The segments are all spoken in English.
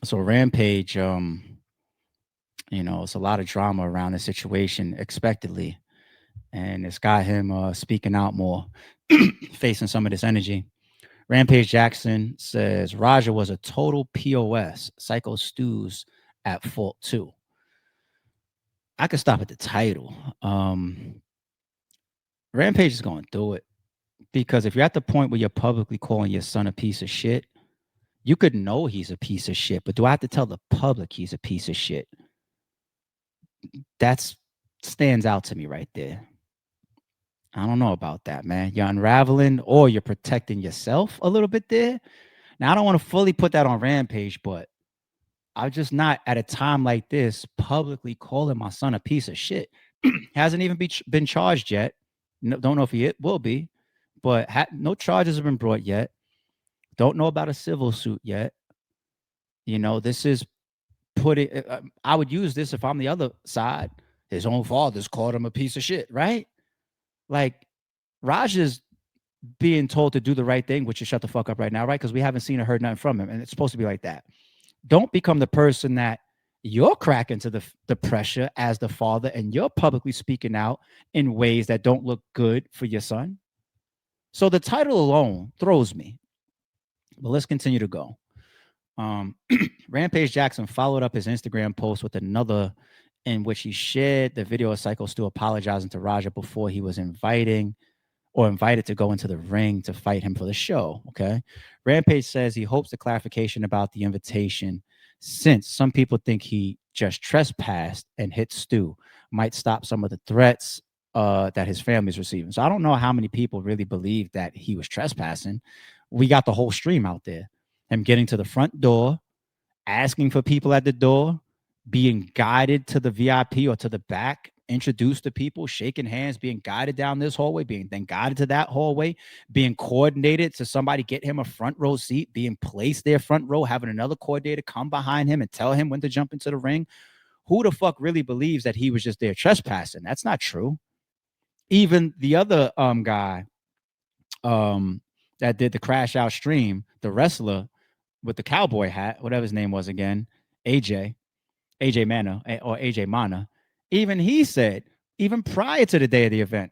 So Rampage, it's a lot of drama around the situation expectedly, and it's got him speaking out more, facing some of this energy. Rampage Jackson says Raja was a total POS. Syko Stu's at fault too. I could stop at the title. Rampage is going through it because if you're at the point where you're publicly calling your son a piece of shit, you could know he's a piece of shit, but do I have to tell the public he's a piece of shit? That's stands out to me right there. I don't know about that, man. You're unraveling or you're protecting yourself a little bit there. Now, I don't want to fully put that on Rampage, but I'm just not at a time like this publicly calling my son a piece of shit. Hasn't even been charged yet. No, don't know if he will be, but no charges have been brought yet. Don't know about a civil suit yet. This is I would use this if I'm the other side. His own father's called him a piece of shit, right? Like, Raj is being told to do the right thing, which is shut the fuck up right now, right? Because we haven't seen or heard nothing from him, and it's supposed to be like that. Don't become the person that you're cracking to the pressure as the father, and you're publicly speaking out in ways that don't look good for your son. So the title alone throws me. But let's continue to go. Um, Rampage Jackson followed up his Instagram post with another in which he shared the video of Syko Stu apologizing to Raja before he was invited to go into the ring to fight him for the show. Okay. Rampage says he hopes the clarification about the invitation, since some people think he just trespassed and hit Stu, might stop some of the threats that his family is receiving. So I don't know how many people really believe that he was trespassing. We got the whole stream out there. Him getting to the front door, asking for people at the door, being guided to the VIP or to the back, introduced to people, shaking hands, being guided down this hallway, being then guided to that hallway, being coordinated to somebody get him a front row seat, being placed there front row, having another coordinator come behind him and tell him when to jump into the ring. Who the fuck really believes that he was just there trespassing? That's not true. Even the other guy that did the crash out stream, the wrestler with the cowboy hat, whatever his name was again, AJ, AJ Mana or AJ Mana, even he said, even prior to the day of the event,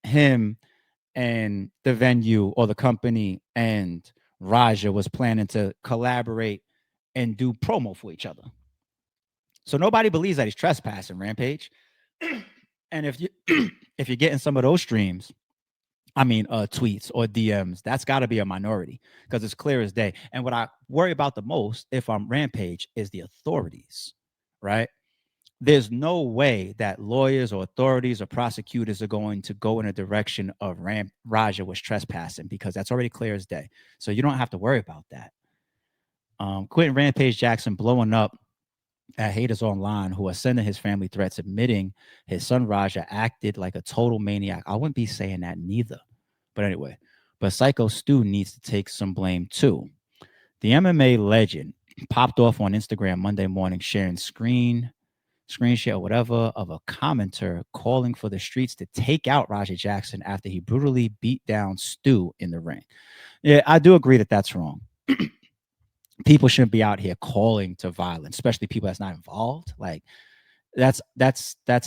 him and the venue or the company and Raja was planning to collaborate and do promo for each other. So nobody believes that he's trespassing, Rampage. And if you if you're getting some of those streams, tweets or DMs, that's got to be a minority because it's clear as day. And what I worry about the most, if I'm Rampage, is the authorities, right? There's no way that lawyers or authorities or prosecutors are going to go in a direction of Raja was trespassing because that's already clear as day. So you don't have to worry about that. Quentin Rampage Jackson blowing up at haters online who are sending his family threats, admitting his son Raja acted like a total maniac. I wouldn't be saying that neither. But anyway, but Syko Stu needs to take some blame too. The MMA legend popped off on Instagram Monday morning sharing screen share or whatever of a commenter calling for the streets to take out Raja Jackson after he brutally beat down Stu in the ring. Yeah, I do agree that that's wrong. People shouldn't be out here calling to violence, especially people that's not involved. Like that's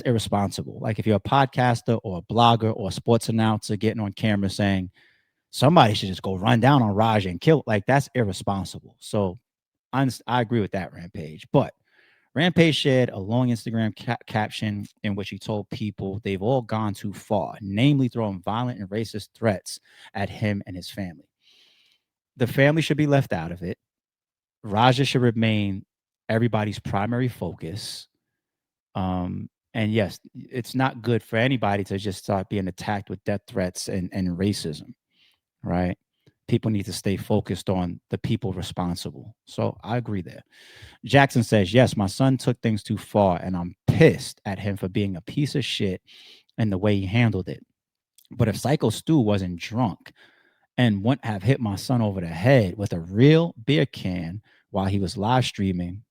irresponsible. Like if you're a podcaster or a blogger or a sports announcer getting on camera saying somebody should just go run down on Raja and kill, like that's irresponsible. So I agree with that, Rampage. But Rampage shared a long Instagram caption in which he told people they've all gone too far, namely throwing violent and racist threats at him and his family. The family should be left out of it. Raja should remain everybody's primary focus. And yes, it's not good for anybody to just start being attacked with death threats and racism, right? People need to stay focused on the people responsible. So I agree there. Jackson says, yes, my son took things too far, and I'm pissed at him for being a piece of shit and the way he handled it. But if Syko Stu wasn't drunk and wouldn't have hit my son over the head with a real beer can while he was live streaming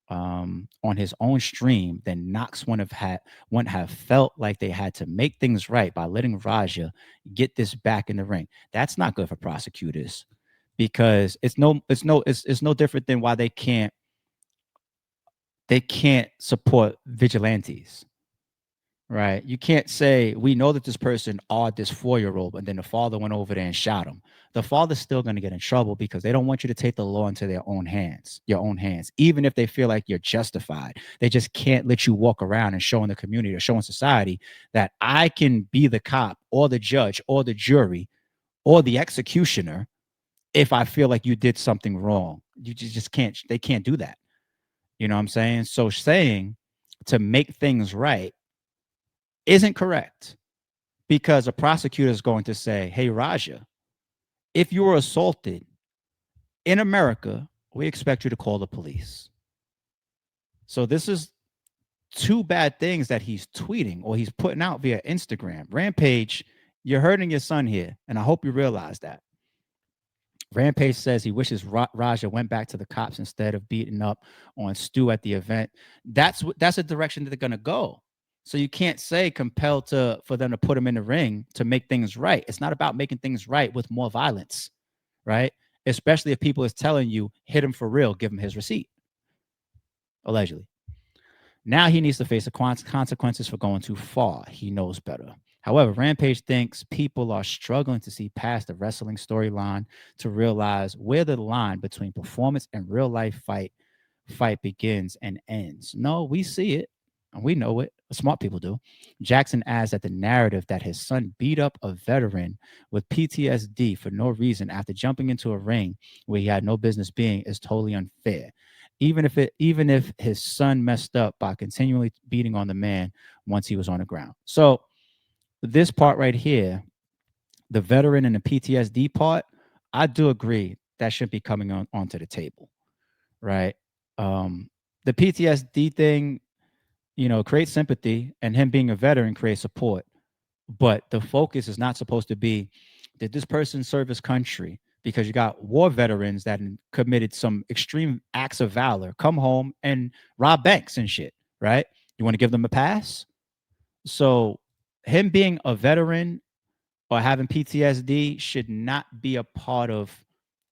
on his own stream, then Knox wouldn't have felt like they had to make things right by letting Raja get this back in the ring. That's not good for prosecutors. because it's no different than why they can't support vigilantes. Right. You can't say, we know that this person awed this 4-year-old, and then the father went over there and shot him. The father's still going to get in trouble because they don't want you to take the law into their own hands, your own hands, even if they feel like you're justified. They just can't let you walk around and show in the community or show in society that I can be the cop or the judge or the jury or the executioner if I feel like you did something wrong. You just can't, they can't do that. You know what I'm saying? So saying to make things right isn't correct, because a prosecutor is going to say, hey, Raja, if you were assaulted in America, we expect you to call the police. So this is two bad things that he's tweeting or he's putting out via Instagram. Rampage, you're hurting your son here, and I hope you realize that. Rampage says he wishes Raja went back to the cops instead of beating up on Stu at the event. That's a direction that they're going to go. So you can't say compelled for them to put him in the ring to make things right. It's not about making things right with more violence, right? Especially if people is telling you, hit him for real, give him his receipt, allegedly. Now he needs to face the consequences for going too far. He knows better. However, Rampage thinks people are struggling to see past the wrestling storyline to realize where the line between performance and real life fight begins and ends. No, we see it and we know it. Smart people do. Jackson adds that the narrative that his son beat up a veteran with PTSD for no reason after jumping into a ring where he had no business being is totally unfair. Even if his son messed up by continually beating on the man once he was on the ground. So this part right here, the veteran and the PTSD part, I do agree that should be coming onto the table, right? The PTSD thing, creates sympathy, and him being a veteran creates support. But the focus is not supposed to be, did this person serve his country? Because you got war veterans that committed some extreme acts of valor, come home and rob banks and shit, right? You want to give them a pass? So him being a veteran or having PTSD should not be a part of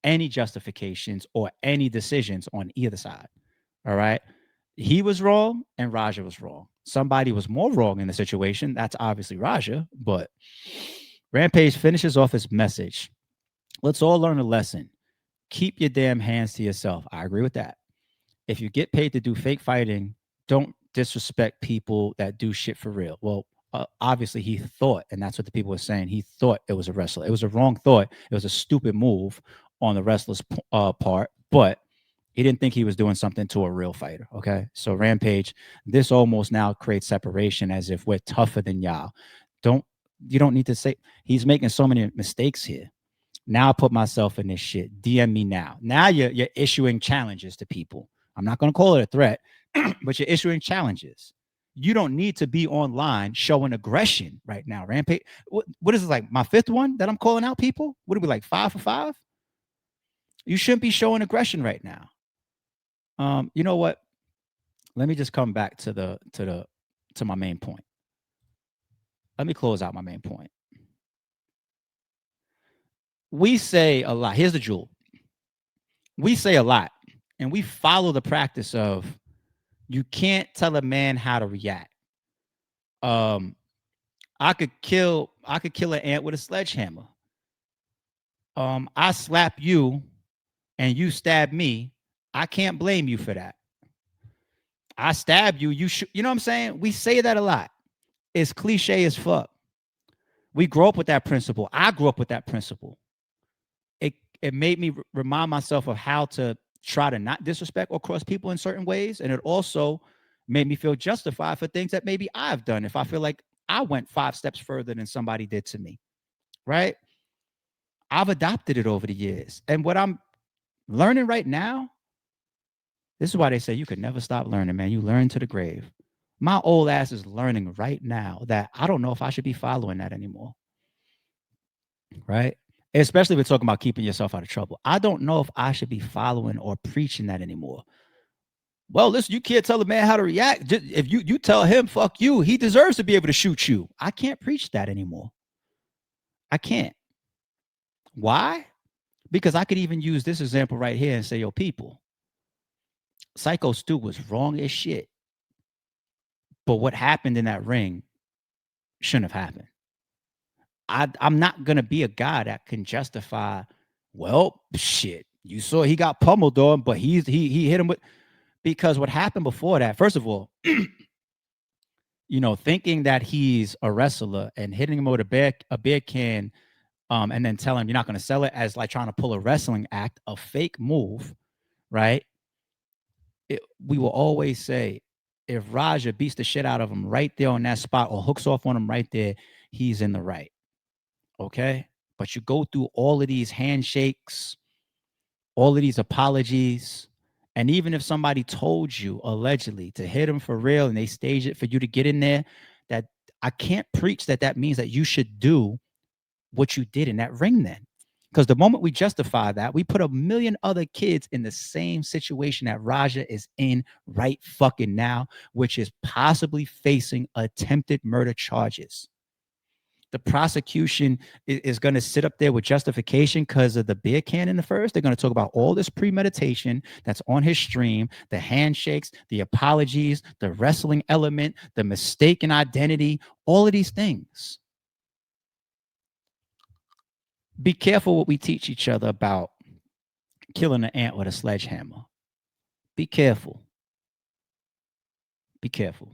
any justifications or any decisions on either side. All right. He was wrong and Raja was wrong. Somebody was more wrong in the situation. That's obviously Raja, but Rampage finishes off his message. Let's all learn a lesson. Keep your damn hands to yourself. I agree with that. If you get paid to do fake fighting, don't disrespect people that do shit for real. Well, obviously he thought, and that's what the people were saying, he thought it was a wrestler. It was a wrong thought. It was a stupid move on the wrestler's part, but he didn't think he was doing something to a real fighter. Okay. So Rampage, this almost now creates separation as if we're tougher than y'all. You don't need to say, he's making so many mistakes here. Now I put myself in this shit. DM me now. Now you're issuing challenges to people. I'm not going to call it a threat, but you're issuing challenges. You don't need to be online showing aggression right now. Rampage. What is it, like my fifth one that I'm calling out people? What are we, like 5 for 5? You shouldn't be showing aggression right now. You know what? Let me just come back to my main point. Let me close out my main point. We say a lot. Here's the jewel. We say a lot, and we follow the practice of you can't tell a man how to react. I could kill an ant with a sledgehammer. I slap you and you stab me. I can't blame you for that. I stab you, you know what I'm saying? We say that a lot. It's cliche as fuck. We grow up with that principle. I grew up with that principle. It made me remind myself of how to try to not disrespect or cross people in certain ways. And it also made me feel justified for things that maybe I've done if I feel like I went 5 steps further than somebody did to me, right? I've adopted it over the years. And what I'm learning right now, this is why they say you could never stop learning, man. You learn to the grave. My old ass is learning right now that I don't know if I should be following that anymore, right? Especially if we're talking about keeping yourself out of trouble. I don't know if I should be following or preaching that anymore. Well, listen, you can't tell a man how to react. If you tell him, fuck you, he deserves to be able to shoot you. I can't preach that anymore. I can't. Why? Because I could even use this example right here and say, yo, people, Syko Stu was wrong as shit. But what happened in that ring shouldn't have happened. I'm not gonna be a guy that can justify, well, shit. You saw he got pummeled on, but he hit him with, because what happened before that, first of all, thinking that he's a wrestler and hitting him with a beer can, and then telling him you're not gonna sell it, as like trying to pull a wrestling act, a fake move, right? We will always say, if Raja beats the shit out of him right there on that spot or hooks off on him right there, he's in the right. Okay. But you go through all of these handshakes, all of these apologies. And even if somebody told you allegedly to hit him for real and they stage it for you to get in there, that I can't preach that means that you should do what you did in that ring then. Because the moment we justify that, we put a million other kids in the same situation that Raja is in right fucking now, which is possibly facing attempted murder charges. The prosecution is going to sit up there with justification because of the beer can in the first. They're going to talk about all this premeditation that's on his stream, the handshakes, the apologies, the wrestling element, the mistaken identity, all of these things. Be careful what we teach each other about killing an ant with a sledgehammer. Be careful. Be careful.